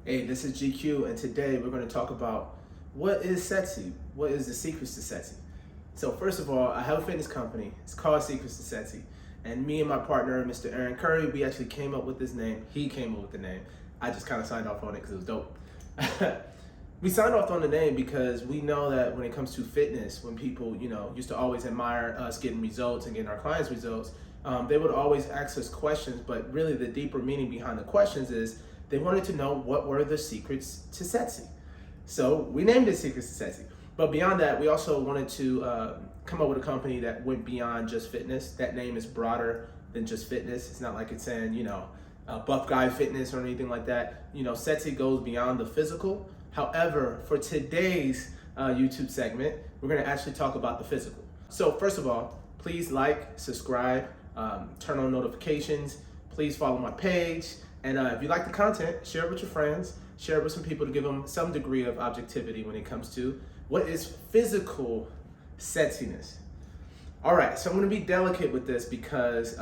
Hey, this is GQ, and today we're going to talk about what is sexy? What is the secrets to sexy? So first of all, I have a fitness company. It's called Secrets to Sexy. And me and my partner, Mr. Aaron Curry, we actually came up with this name. He came up with the name. I just kind of signed off on it because it was dope. We signed off on the name because we know that when it comes to fitness, when people, used to always admire us getting results and getting our clients results, they would always ask us questions, but really the deeper meaning behind the questions is they wanted to know what were the secrets to sexy. So we named it Secrets to Sexy. But beyond that, we also wanted to come up with a company that went beyond just fitness. That name is broader than just fitness. It's not like it's saying, buff guy fitness or anything like that. Sexy goes beyond the physical. However, for today's YouTube segment, we're gonna actually talk about the physical. So first of all, please like, subscribe, turn on notifications. Please follow my page. And if you like the content, share it with your friends, share it with some people to give them some degree of objectivity when it comes to what is physical sexiness. All right, so I'm gonna be delicate with this because,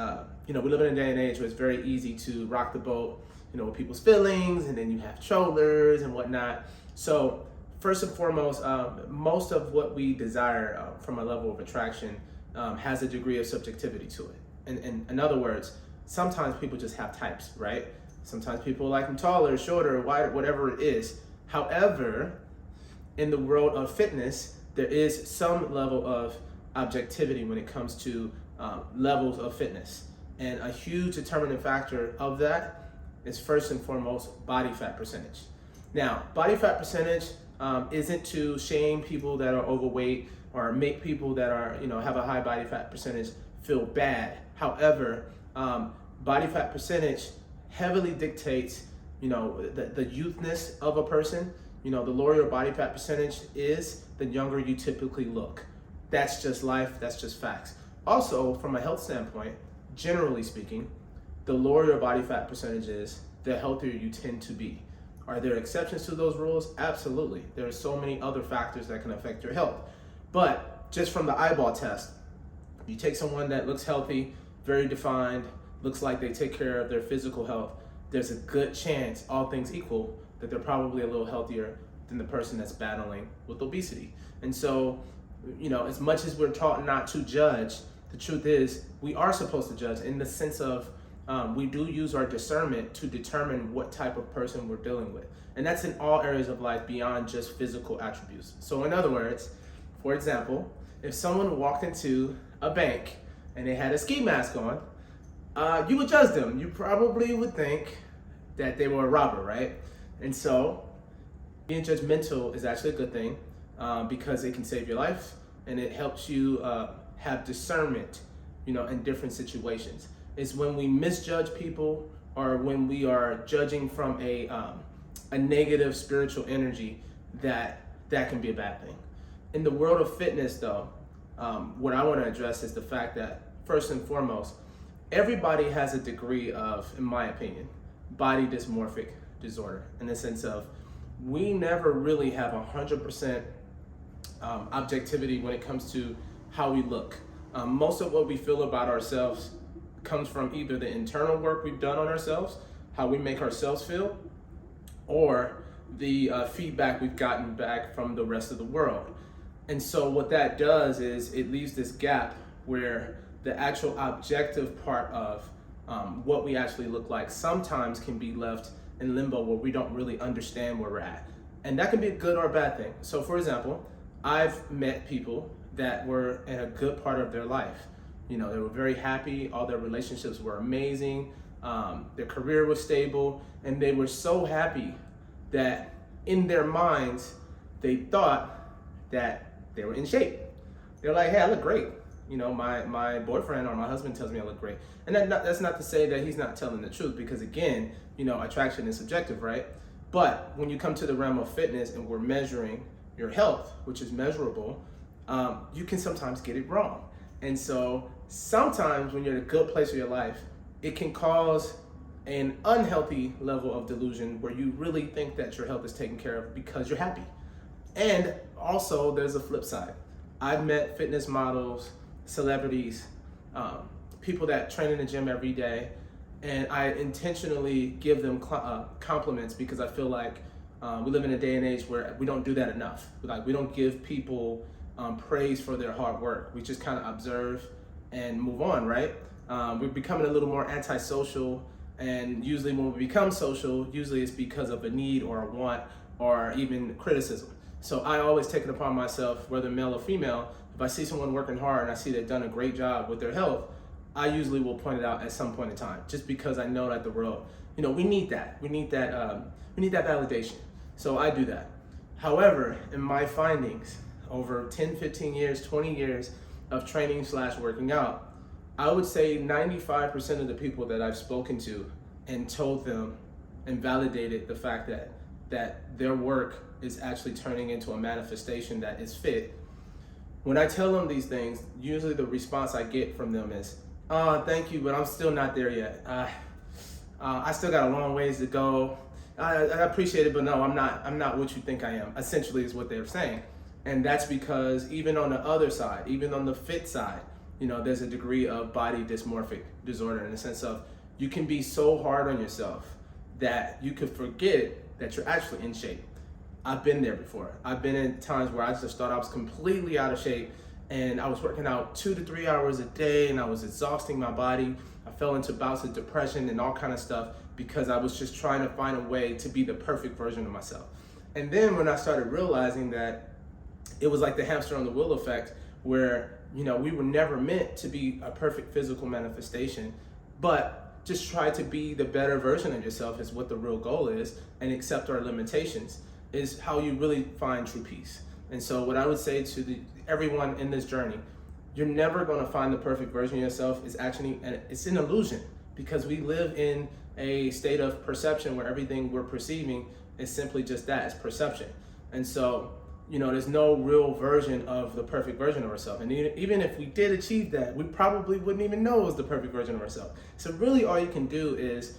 we live in a day and age where it's very easy to rock the boat, with people's feelings, and then you have trollers and whatnot. So first and foremost, most of what we desire from a level of attraction has a degree of subjectivity to it. And in other words, sometimes people just have types, right? Sometimes people like them taller, shorter, wider, whatever it is. However, in the world of fitness, there is some level of objectivity when it comes to levels of fitness. And a huge determining factor of that is first and foremost body fat percentage. Now, body fat percentage isn't to shame people that are overweight or make people that are, have a high body fat percentage feel bad. However, body fat percentage heavily dictates, the youthness of a person. The lower your body fat percentage is, the younger you typically look. That's just life, that's just facts. Also, from a health standpoint, generally speaking, the lower your body fat percentage is, the healthier you tend to be. Are there exceptions to those rules? Absolutely. There are so many other factors that can affect your health. But just from the eyeball test, you take someone that looks healthy, very defined, looks like they take care of their physical health, there's a good chance, all things equal, that they're probably a little healthier than the person that's battling with obesity. And so, as much as we're taught not to judge, the truth is we are supposed to judge in the sense of we do use our discernment to determine what type of person we're dealing with. And that's in all areas of life beyond just physical attributes. So in other words, for example, if someone walked into a bank and they had a ski mask on, you would judge them. You probably would think that they were a robber, right? And so being judgmental is actually a good thing because it can save your life and it helps you have discernment, in different situations. It's when we misjudge people or when we are judging from a negative spiritual energy that can be a bad thing. In the world of fitness though, what I want to address is the fact that first and foremost, everybody has a degree of, in my opinion, body dysmorphic disorder, in the sense of we never really have 100% objectivity when it comes to how we look. Most of what we feel about ourselves comes from either the internal work we've done on ourselves, how we make ourselves feel, or the feedback we've gotten back from the rest of the world. And so what that does is it leaves this gap where the actual objective part of what we actually look like sometimes can be left in limbo where we don't really understand where we're at. And that can be a good or a bad thing. So for example, I've met people that were in a good part of their life. They were very happy, all their relationships were amazing, their career was stable, and they were so happy that in their minds, they thought that they were in shape. They're like, hey, I look great. My boyfriend or my husband tells me I look great. And that's not to say that he's not telling the truth, because again, attraction is subjective, right? But when you come to the realm of fitness and we're measuring your health, which is measurable, you can sometimes get it wrong. And so sometimes when you're in a good place of your life, it can cause an unhealthy level of delusion where you really think that your health is taken care of because you're happy. And also there's a flip side. I've met fitness models, celebrities, people that train in the gym every day, and I intentionally give them compliments because I feel like we live in a day and age where we don't do that enough. Like, we don't give people praise for their hard work. We just kind of observe and move on, right? We're becoming a little more antisocial, and usually when we become social, usually it's because of a need or a want or even criticism. So I always take it upon myself, whether male or female, if I see someone working hard and I see they've done a great job with their health, I usually will point it out at some point in time, just because I know that the world, we need that. We need that validation. So I do that. However, in my findings, over 10, 15 years, 20 years of training / working out, I would say 95% of the people that I've spoken to and told them and validated the fact that their work is actually turning into a manifestation that is fit. When I tell them these things, usually the response I get from them is, thank you, but I'm still not there yet. I still got a long ways to go. I appreciate it, but no, I'm not what you think I am, essentially is what they're saying. And that's because even on the other side, even on the fit side, there's a degree of body dysmorphic disorder, in the sense of you can be so hard on yourself that you could forget that you're actually in shape. I've been there before. I've been in times where I just thought I was completely out of shape, and I was working out 2 to 3 hours a day, and I was exhausting my body. I fell into bouts of depression and all kind of stuff because I was just trying to find a way to be the perfect version of myself. And then when I started realizing that it was like the hamster on the wheel effect, where we were never meant to be a perfect physical manifestation, but just try to be the better version of yourself is what the real goal is, and accept our limitations is how you really find true peace. And so what I would say to everyone in this journey, you're never going to find the perfect version of yourself. It's an illusion, because we live in a state of perception where everything we're perceiving is simply just that, it's perception. And so there's no real version of the perfect version of ourselves. And even if we did achieve that, we probably wouldn't even know it was the perfect version of ourselves. So really all you can do is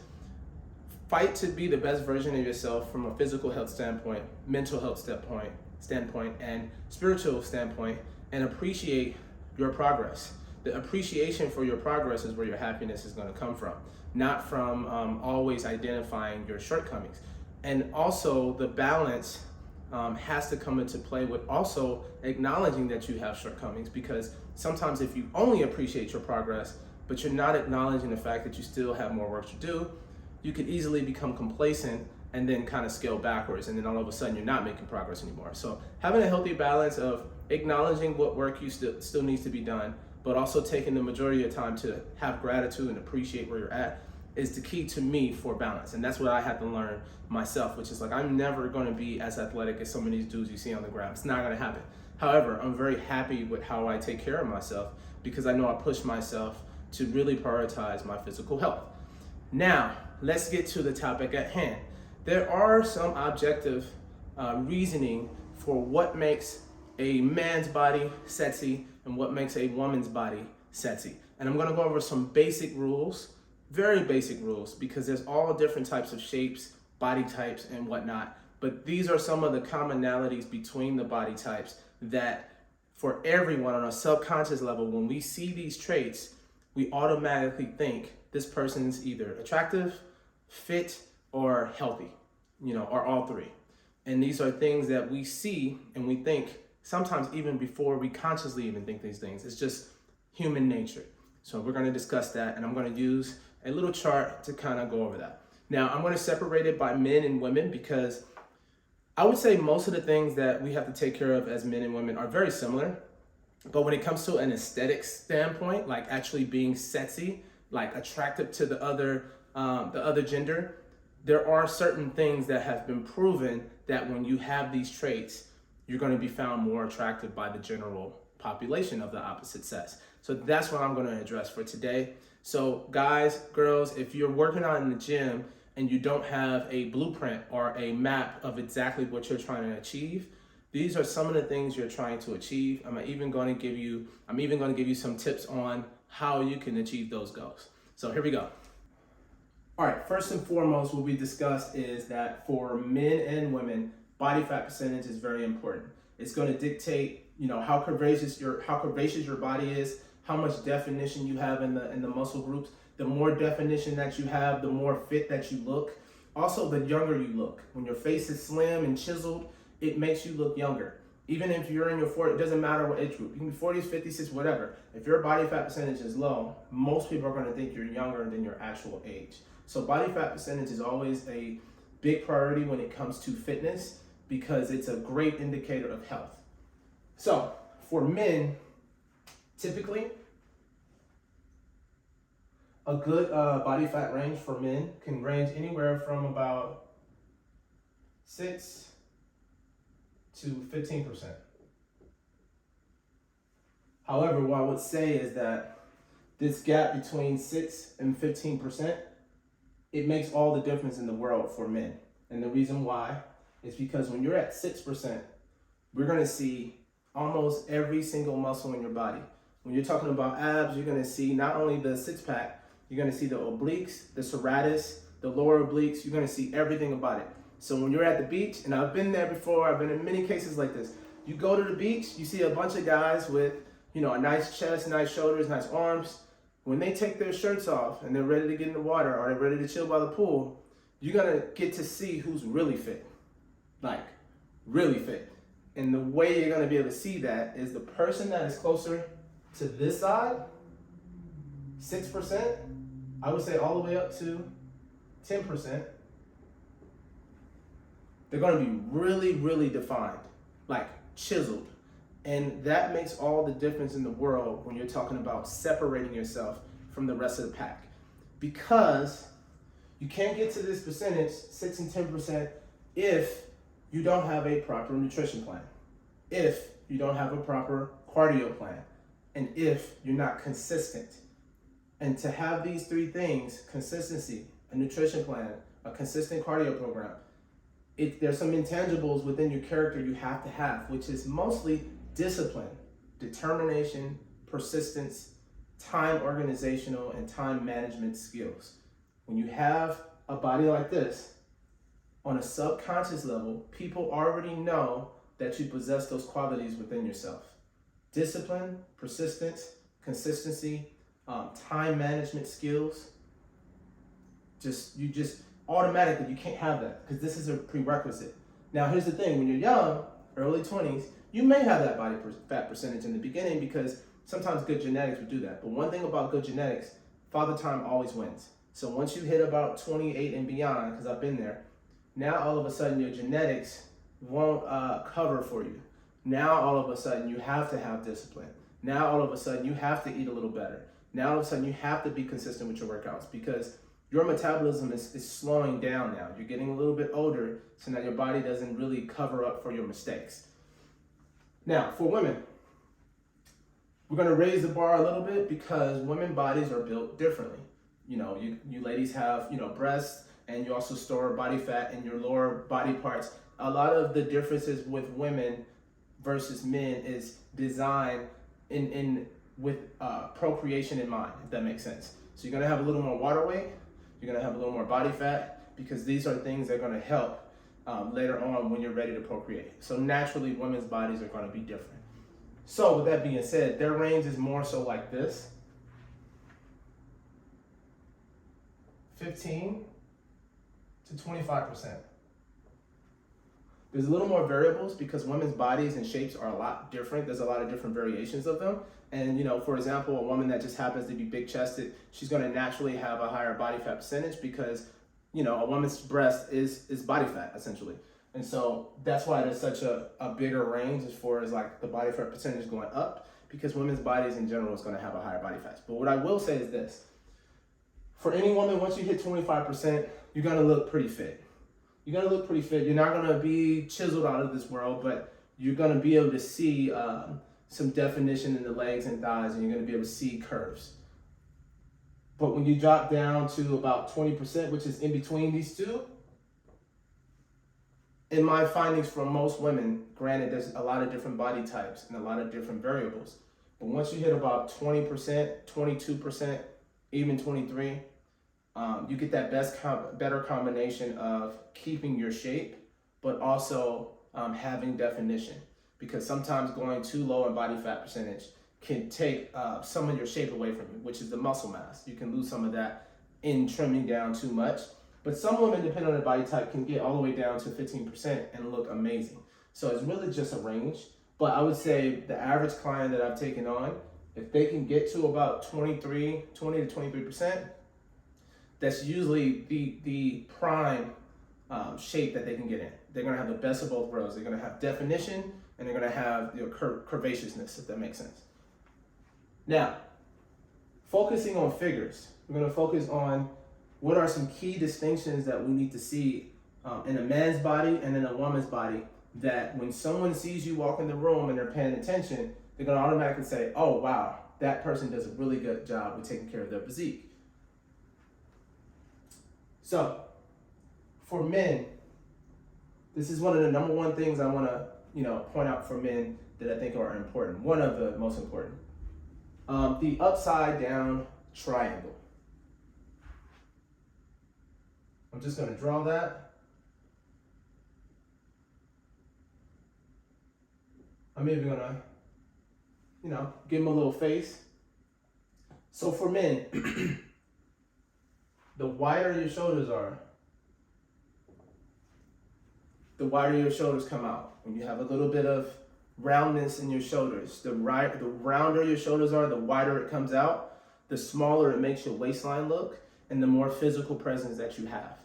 fight to be the best version of yourself from a physical health standpoint, mental health standpoint, and spiritual standpoint, and appreciate your progress. The appreciation for your progress is where your happiness is going to come from, not from always identifying your shortcomings. And also the balance has to come into play with also acknowledging that you have shortcomings, because sometimes if you only appreciate your progress, but you're not acknowledging the fact that you still have more work to do, you could easily become complacent and then kind of scale backwards, and then all of a sudden you're not making progress anymore. So having a healthy balance of acknowledging what work you still needs to be done, but also taking the majority of time to have gratitude and appreciate where you're at is the key to me for balance. And that's what I had to learn myself, which is like, I'm never going to be as athletic as some of these dudes you see on the ground. It's not going to happen. However, I'm very happy with how I take care of myself, because I know I push myself to really prioritize my physical health. Now, let's get to the topic at hand. There are some objective reasoning for what makes a man's body sexy and what makes a woman's body sexy. And I'm going to go over some basic rules, very basic rules, because there's all different types of shapes, body types, and whatnot. But these are some of the commonalities between the body types that for everyone on a subconscious level, when we see these traits, we automatically think this person's either attractive, fit, or healthy, or all three. And these are things that we see and we think sometimes even before we consciously even think these things. It's just human nature. So we're going to discuss that, and I'm going to use a little chart to kind of go over that. Now, I'm going to separate it by men and women, because I would say most of the things that we have to take care of as men and women are very similar. But when it comes to an aesthetic standpoint, like actually being sexy, like attractive to the other gender, there are certain things that have been proven that when you have these traits, you're going to be found more attractive by the general population of the opposite sex. So that's what I'm going to address for today. So guys, girls, if you're working out in the gym and you don't have a blueprint or a map of exactly what you're trying to achieve, these are some of the things you're trying to achieve. I'm even going to give you some tips on how you can achieve those goals. So here we go. All right, first and foremost, what we discussed is that for men and women, body fat percentage is very important. It's going to dictate, how curvaceous your body is, how much definition you have in the muscle groups, The more definition that you have, the more fit that you look. Also, the younger you look. When your face is slim and chiseled, it makes you look younger. Even if you're in your 40s, it doesn't matter what age group. You can be 40s, 50s, 60s, whatever. If your body fat percentage is low, most people are going to think you're younger than your actual age. So body fat percentage is always a big priority when it comes to fitness because it's a great indicator of health. So for men, typically, a good body fat range for men can range anywhere from about 6 to 15%. However, what I would say is that this gap between 6 and 15%, it makes all the difference in the world for men. And the reason why is because when you're at 6%, we're gonna see almost every single muscle in your body. When you're talking about abs, you're gonna see not only the six pack, you're gonna see the obliques, the serratus, the lower obliques, you're gonna see everything about it. So when you're at the beach, and I've been there before, I've been in many cases like this, you go to the beach, you see a bunch of guys with, a nice chest, nice shoulders, nice arms. When they take their shirts off and they're ready to get in the water or they're ready to chill by the pool, you're gonna get to see who's really fit, like really fit. And the way you're gonna be able to see that is the person that is closer to this side, 6%, I would say all the way up to 10%, they're gonna be really, really defined, like chiseled. And that makes all the difference in the world when you're talking about separating yourself from the rest of the pack. Because you can't get to this percentage, 6 and 10%, if you don't have a proper nutrition plan, if you don't have a proper cardio plan, and if you're not consistent. And to have these three things, consistency, a nutrition plan, a consistent cardio program, there's some intangibles within your character you have to have, which is mostly discipline, determination, persistence, time organizational, and time management skills. When you have a body like this, on a subconscious level, people already know that you possess those qualities within yourself. Discipline, persistence, consistency, time management skills. You just automatically, you can't have that because this is a prerequisite. Now, here's the thing, when you're young, early 20s, you may have that body fat percentage in the beginning because sometimes good genetics would do that. But one thing about good genetics, father time always wins. So once you hit about 28 and beyond, because I've been there, now all of a sudden your genetics won't cover for you. Now all of a sudden you have to have discipline. Now all of a sudden you have to eat a little better. Now all of a sudden you have to be consistent with your workouts because your metabolism is slowing down now. You're getting a little bit older, so now your body doesn't really cover up for your mistakes. Now, for women, we're gonna raise the bar a little bit because women's bodies are built differently. You ladies have, breasts, and you also store body fat in your lower body parts. A lot of the differences with women versus men is designed with procreation in mind, if that makes sense. So you're gonna have a little more water weight, you're gonna have a little more body fat, because these are things that are gonna help later on when you're ready to procreate. So naturally, women's bodies are gonna be different. So with that being said, their range is more so like this. 15 to 25%. There's a little more variables because women's bodies and shapes are a lot different. There's a lot of different variations of them. And for example, a woman that just happens to be big chested, she's gonna naturally have a higher body fat percentage because a woman's breast is body fat essentially. And so that's why there's such a bigger range as far as like the body fat percentage going up, because women's bodies in general is gonna have a higher body fat. But what I will say is this, for any woman, once you hit 25%, you're gonna look pretty fit. You're gonna look pretty fit. You're not gonna be chiseled out of this world, but you're gonna be able to see some definition in the legs and thighs, and you're gonna be able to see curves. But when you drop down to about 20%, which is in between these two, in my findings from most women, granted there's a lot of different body types and a lot of different variables, but once you hit about 20%, 22%, even 23%, you get that better combination of keeping your shape, but also having definition. Because sometimes going too low in body fat percentage can take some of your shape away from you, which is the muscle mass. You can lose some of that in trimming down too much. But some women, depending on their body type, can get all the way down to 15% and look amazing. So it's really just a range. But I would say the average client that I've taken on, if they can get to about 20 to 23%, that's usually the prime shape that they can get in. They're gonna have the best of both worlds. They're gonna have definition and they're gonna have curvaceousness, if that makes sense. Now, focusing on figures, we're gonna focus on what are some key distinctions that we need to see in a man's body and in a woman's body, that when someone sees you walk in the room and they're paying attention, they're gonna automatically say, oh wow, that person does a really good job with taking care of their physique. So, for men, this is one of the number one things I wanna point out for men that I think are important. One of the most important. The upside down triangle. I'm just gonna draw that. I'm even gonna, give him a little face. So for men, the wider your shoulders are, the wider your shoulders come out. When you have a little bit of roundness in your shoulders, the rounder your shoulders are, the wider it comes out, the smaller it makes your waistline look, and the more physical presence that you have.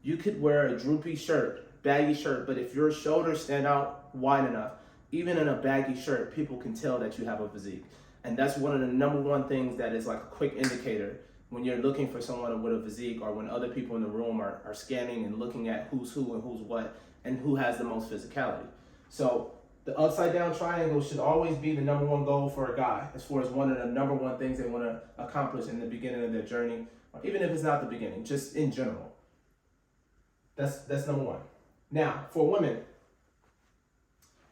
You could wear a droopy shirt, baggy shirt, but if your shoulders stand out wide enough, even in a baggy shirt, people can tell that you have a physique. And that's one of the number one things that is like a quick indicator when you're looking for someone with a physique, or when other people in the room are scanning and looking at who's who and who's what and who has the most physicality. So the upside down triangle should always be the number one goal for a guy, as far as one of the number one things they want to accomplish in the beginning of their journey, or even if it's not the beginning, just in general. That's number one. Now, for women,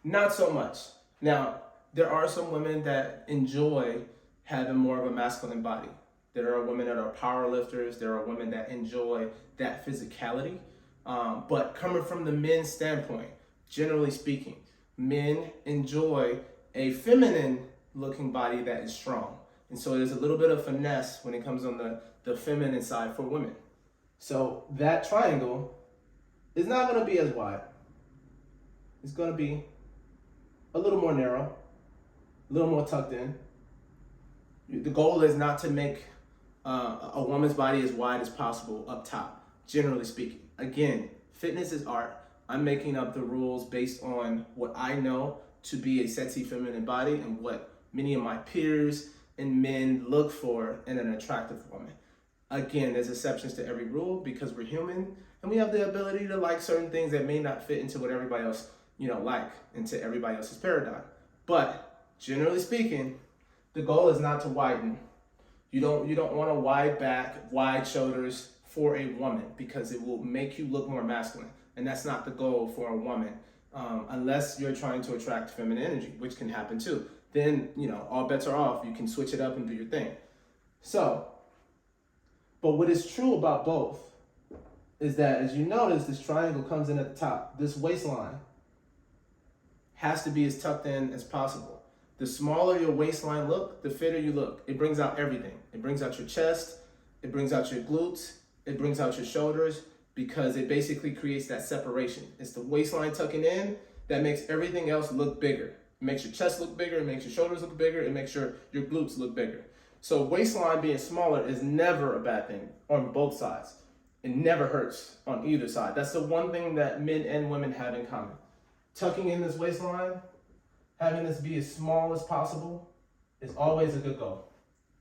not so much. Now, there are some women that enjoy having more of a masculine body. There are women that are power lifters. There are women that enjoy that physicality. But coming from the men's standpoint, generally speaking, men enjoy a feminine looking body that is strong. And so there's a little bit of finesse when it comes on the feminine side for women. So that triangle is not going to be as wide. It's going to be a little more narrow, a little more tucked in. The goal is not to make a woman's body as wide as possible up top, generally speaking. Again, fitness is art. I'm making up the rules based on what I know to be a sexy feminine body and what many of my peers and men look for in an attractive woman. Again, there's exceptions to every rule because we're human and we have the ability to like certain things that may not fit into what everybody else, like, into everybody else's paradigm. But generally speaking, the goal is not to widen. You don't want a wide back, wide shoulders for a woman because it will make you look more masculine. And that's not the goal for a woman, unless you're trying to attract feminine energy, which can happen too. Then, all bets are off. You can switch it up and do your thing. So, but what is true about both is that, as you notice, this triangle comes in at the top. This waistline has to be as tucked in as possible. The smaller your waistline look, the fitter you look. It brings out everything. It brings out your chest, it brings out your glutes, it brings out your shoulders, because it basically creates that separation. It's the waistline tucking in that makes everything else look bigger. It makes your chest look bigger, it makes your shoulders look bigger, it makes your glutes look bigger. So waistline being smaller is never a bad thing on both sides. It never hurts on either side. That's the one thing that men and women have in common. Tucking in this waistline, having this be as small as possible, is always a good goal.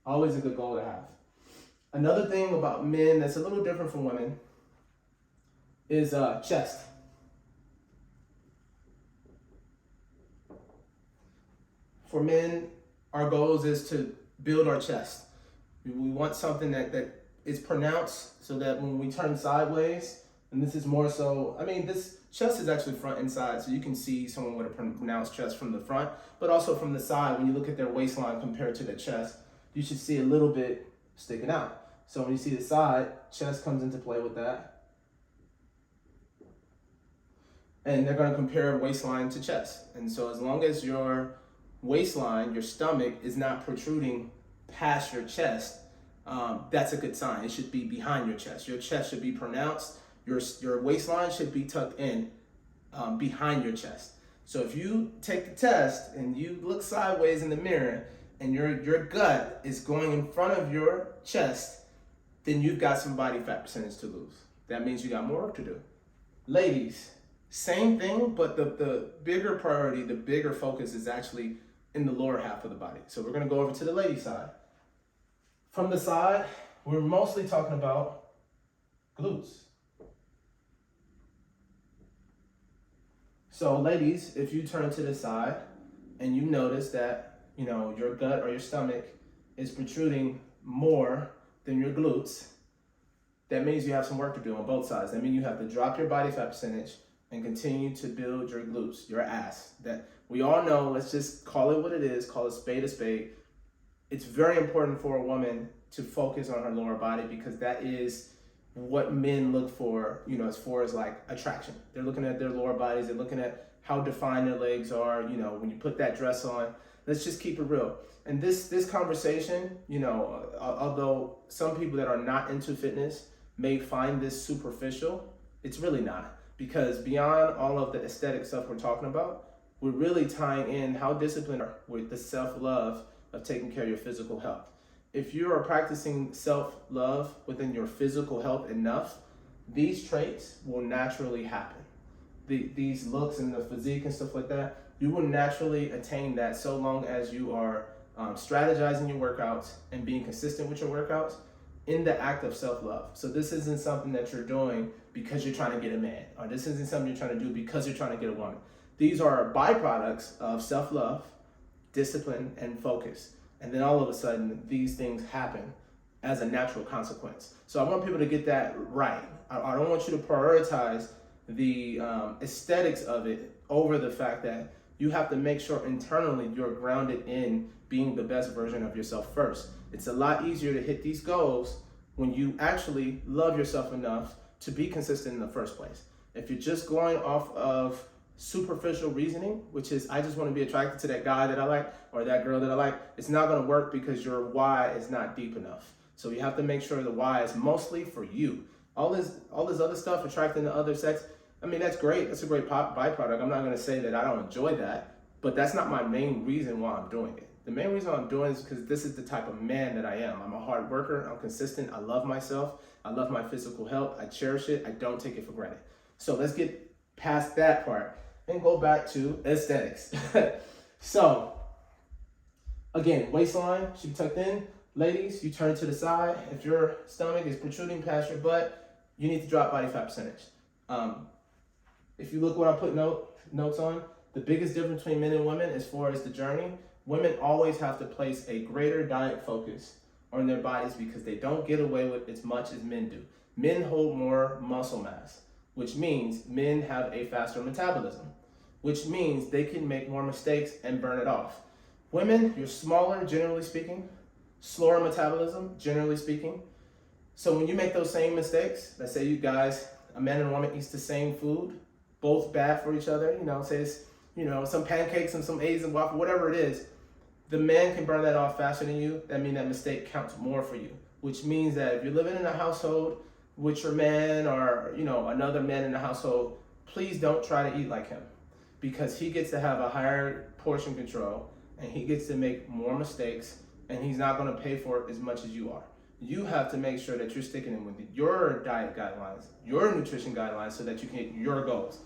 Always a good goal to have. Another thing about men that's a little different from women is chest. For men, our goals is to build our chest. We want something that is pronounced so that when we turn sideways, and this is more so, this chest is actually front and side, so you can see someone with a pronounced chest from the front, but also from the side, when you look at their waistline compared to their chest, you should see a little bit sticking out. So when you see the side, chest comes into play with that. And they're going to compare waistline to chest. And so as long as your waistline, your stomach, is not protruding past your chest, that's a good sign. It should be behind your chest. Your chest should be pronounced. Your waistline should be tucked in behind your chest. So if you take the test and you look sideways in the mirror and your gut is going in front of your chest, then you've got some body fat percentage to lose. That means you got more work to do. Ladies, same thing, but the bigger priority, the bigger focus is actually in the lower half of the body. So we're gonna go over to the lady side. From the side, we're mostly talking about glutes. So ladies, if you turn to the side and you notice that, your gut or your stomach is protruding more than your glutes, that means you have some work to do on both sides. That means you have to drop your body fat percentage and continue to build your glutes, your ass. That we all know, let's just call it what it is, call it spade a spade. It's very important for a woman to focus on her lower body because that is what men look for, as far as like attraction. They're looking at their lower bodies, they're looking at how defined their legs are, when you put that dress on. Let's just keep it real. And this conversation, although some people that are not into fitness may find this superficial, it's really not. Because beyond all of the aesthetic stuff we're talking about, we're really tying in how disciplined are with the self-love of taking care of your physical health. If you are practicing self-love within your physical health enough, these traits will naturally happen. These looks and the physique and stuff like that, you will naturally attain that so long as you are strategizing your workouts and being consistent with your workouts in the act of self-love. So this isn't something that you're doing because you're trying to get a man, or this isn't something you're trying to do because you're trying to get a woman. These are byproducts of self-love, discipline, and focus. And then all of a sudden, these things happen as a natural consequence. So I want people to get that right. I don't want you to prioritize the aesthetics of it over the fact that you have to make sure internally you're grounded in being the best version of yourself first. It's a lot easier to hit these goals when you actually love yourself enough to be consistent in the first place. If you're just going off of superficial reasoning, which is I just want to be attracted to that guy that I like or that girl that I like, it's not going to work because your why is not deep enough. So you have to make sure the why is mostly for you. All this other stuff, attracting the other sex, that's great. That's a great byproduct. I'm not going to say that I don't enjoy that, but that's not my main reason why I'm doing it. The main reason I'm doing it is because this is the type of man that I am. I'm a hard worker. I'm consistent. I love myself. I love my physical health. I cherish it. I don't take it for granted. So let's get past that part and go back to aesthetics. So again, waistline should be tucked in. Ladies, you turn to the side. If your stomach is protruding past your butt, you need to drop body fat percentage. If you look what I put notes on, the biggest difference between men and women as far as the journey, women always have to place a greater diet focus on their bodies because they don't get away with as much as men do. Men hold more muscle mass, which means men have a faster metabolism, which means they can make more mistakes and burn it off. Women, you're smaller, generally speaking, slower metabolism, generally speaking. So when you make those same mistakes, let's say you guys, a man and a woman eats the same food, both bad for each other, say it's, some pancakes and some eggs and waffle, whatever it is, the man can burn that off faster than you. That means that mistake counts more for you, which means that if you're living in a household with your man or, another man in the household, please don't try to eat like him because he gets to have a higher portion control and he gets to make more mistakes and he's not going to pay for it as much as you are. You have to make sure that you're sticking in with your diet guidelines, your nutrition guidelines so that you can hit your goals.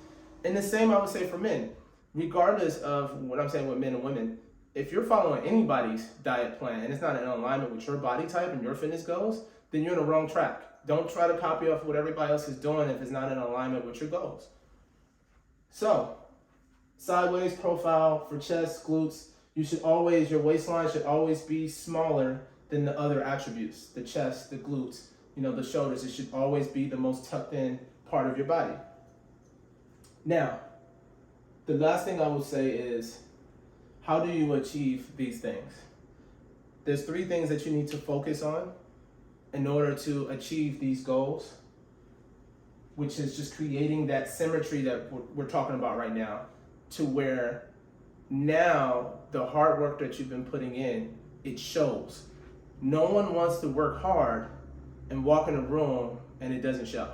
And the same I would say for men, regardless of what I'm saying with men and women, if you're following anybody's diet plan and it's not in alignment with your body type and your fitness goals, then you're on the wrong track. Don't try to copy off what everybody else is doing if it's not in alignment with your goals. So, sideways profile for chest, glutes, your waistline should always be smaller than the other attributes, the chest, the glutes, the shoulders. It should always be the most tucked in part of your body. Now, the last thing I will say is, how do you achieve these things? There's 3 things that you need to focus on in order to achieve these goals, which is just creating that symmetry that we're talking about right now to where now the hard work that you've been putting in, it shows. No one wants to work hard and walk in a room and it doesn't show.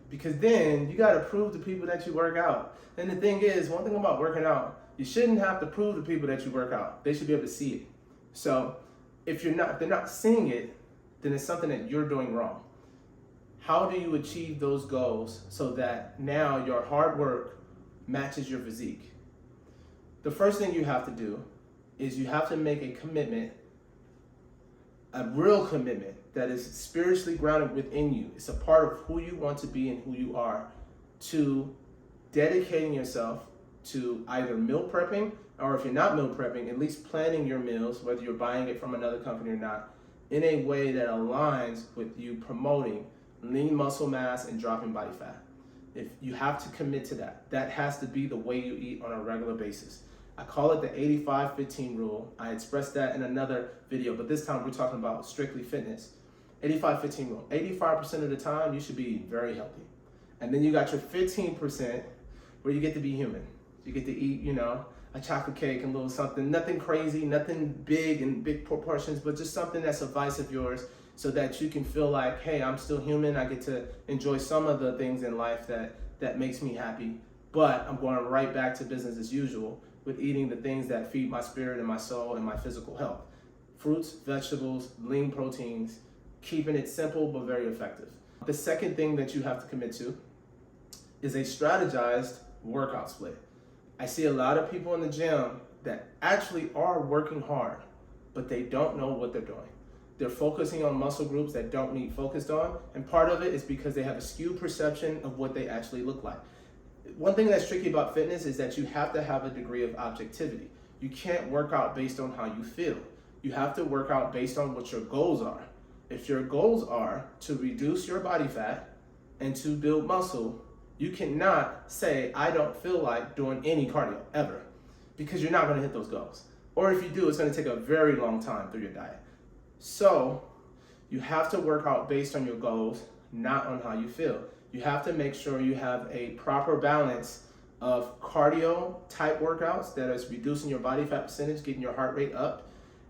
Because then you gotta prove to people that you work out. And the thing is, one thing about working out, you shouldn't have to prove to people that you work out. They should be able to see it. So if they're not seeing it, then it's something that you're doing wrong. How do you achieve those goals so that now your hard work matches your physique? The first thing you have to do is you have to make a commitment, a real commitment that is spiritually grounded within you. It's a part of who you want to be and who you are, to dedicating yourself to either meal prepping, or if you're not meal prepping, at least planning your meals, whether you're buying it from another company or not, in a way that aligns with you promoting lean muscle mass and dropping body fat. If you have to commit to that, that has to be the way you eat on a regular basis. I call it the 85-15 rule. I expressed that in another video, but this time we're talking about strictly fitness. 85-15 rule. 85% of the time you should be very healthy. And then you got your 15% where you get to be human. You get to eat, a chocolate cake and a little something, nothing crazy, nothing big in big proportions, but just something that's a vice of yours so that you can feel like, hey, I'm still human. I get to enjoy some of the things in life that makes me happy, but I'm going right back to business as usual with eating the things that feed my spirit and my soul and my physical health. Fruits, vegetables, lean proteins, keeping it simple but very effective. The second thing that you have to commit to is a strategized workout split. I see a lot of people in the gym that actually are working hard, but they don't know what they're doing. They're focusing on muscle groups that don't need focused on, and part of it is because they have a skewed perception of what they actually look like. One thing that's tricky about fitness is that you have to have a degree of objectivity. You can't work out based on how you feel. You have to work out based on what your goals are. If your goals are to reduce your body fat and to build muscle, you cannot say, I don't feel like doing any cardio ever, because you're not going to hit those goals. Or if you do, it's going to take a very long time through your diet. So you have to work out based on your goals, not on how you feel. You have to make sure you have a proper balance of cardio type workouts that is reducing your body fat percentage, getting your heart rate up,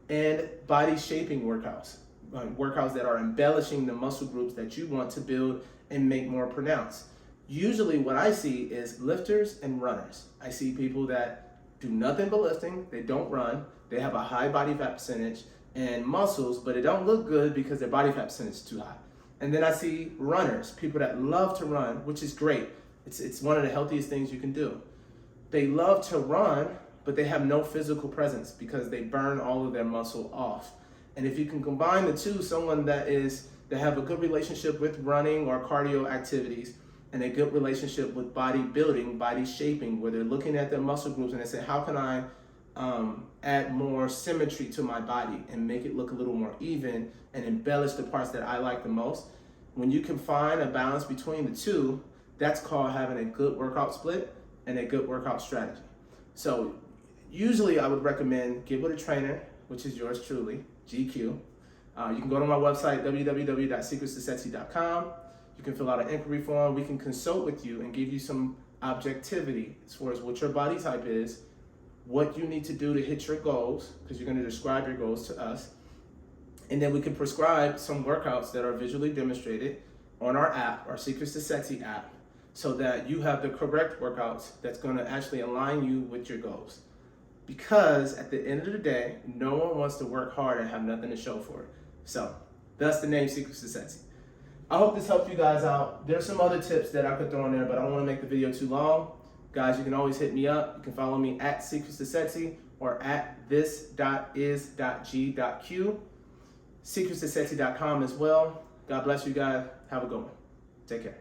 and body shaping workouts, workouts that are embellishing the muscle groups that you want to build and make more pronounced. Usually what I see is lifters and runners. I see people that do nothing but lifting, they don't run, they have a high body fat percentage and muscles, but it don't look good because their body fat percentage is too high. And then I see runners, people that love to run, which is great. It's one of the healthiest things you can do. They love to run, but they have no physical presence because they burn all of their muscle off. And if you can combine the two, someone that have a good relationship with running or cardio activities and a good relationship with bodybuilding, body shaping, where they're looking at their muscle groups and they say, how can I add more symmetry to my body and make it look a little more even and embellish the parts that I like the most? When you can find a balance between the two, that's called having a good workout split and a good workout strategy. So usually I would recommend get with a trainer, which is yours truly, GQ. You can go to my website, www.secretstosexy.com. You can fill out an inquiry form. We can consult with you and give you some objectivity as far as what your body type is, what you need to do to hit your goals, because you're going to describe your goals to us. And then we can prescribe some workouts that are visually demonstrated on our app, our Secrets to Sexy app, so that you have the correct workouts that's going to actually align you with your goals. Because at the end of the day, no one wants to work hard and have nothing to show for it. So that's the name, Secrets to Sexy. I hope this helped you guys out. There's some other tips that I could throw in there, but I don't want to make the video too long. Guys, you can always hit me up. You can follow me at Secrets to Sexy or at this.is.g.q. secretstosexy.com as well. God bless you guys. Have a good one. Take care.